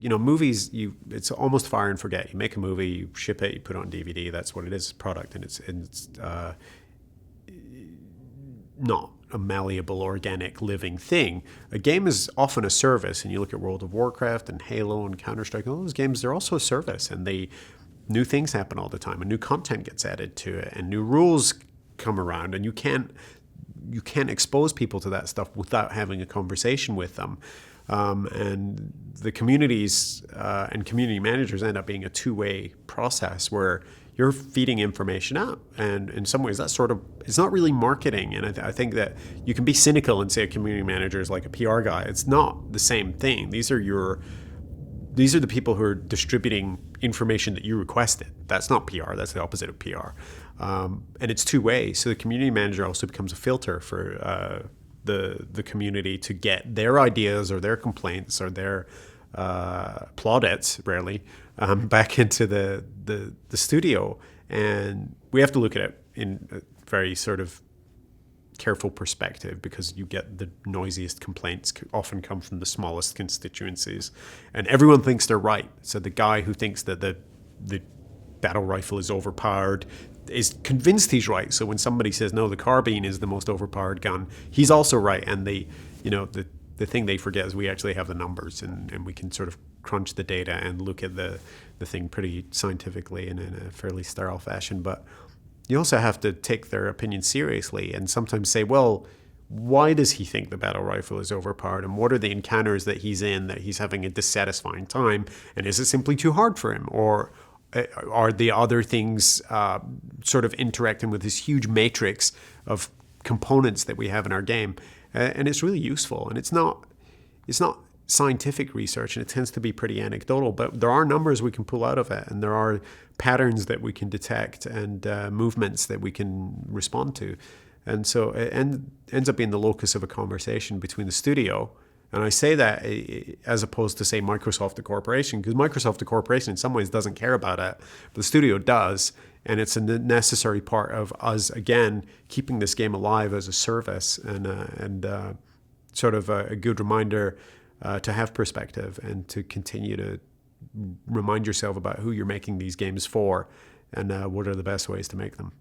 movies, it's almost fire and forget. You make a movie, you ship it, you put it on DVD. That's what it is, product, and it's not a malleable, organic, living thing. A game is often a service, and you look at World of Warcraft and Halo and Counter-Strike, and all those games, they're also a service, and new things happen all the time, and new content gets added to it, and new rules come around, and you can't expose people to that stuff without having a conversation with them. And the communities and community managers end up being a two-way process where you're feeding information out. And in some ways, it's not really marketing. And I think that you can be cynical and say a community manager is like a PR guy. It's not the same thing. These are the people who are distributing information that you requested. That's not PR. That's the opposite of PR. And it's two ways. So the community manager also becomes a filter for the community to get their ideas or their complaints or their plaudits, rarely, back into the studio. And we have to look at it in a very sort of careful perspective, because you get the noisiest complaints often come from the smallest constituencies, and everyone thinks they're right. So the guy who thinks that the battle rifle is overpowered is convinced he's right. So when somebody says, no, the carbine is the most overpowered gun, he's also right. And the thing they forget is we actually have the numbers, and we can sort of crunch the data and look at the thing pretty scientifically and in a fairly sterile fashion. But you also have to take their opinion seriously and sometimes say, well, why does he think the battle rifle is overpowered? And what are the encounters that he's in that he's having a dissatisfying time? And is it simply too hard for him? Or are the other things sort of interacting with this huge matrix of components that we have in our game? And it's really useful. And it's not scientific research, and it tends to be pretty anecdotal, but there are numbers we can pull out of it, and there are patterns that we can detect, and movements that we can respond to. And so it ends up being the locus of a conversation between the studio. And I say that as opposed to, say, Microsoft, the corporation, because Microsoft, the corporation, in some ways doesn't care about it, but the studio does. And it's a necessary part of us, again, keeping this game alive as a service, and sort of a good reminder to have perspective and to continue to remind yourself about who you're making these games for, and what are the best ways to make them.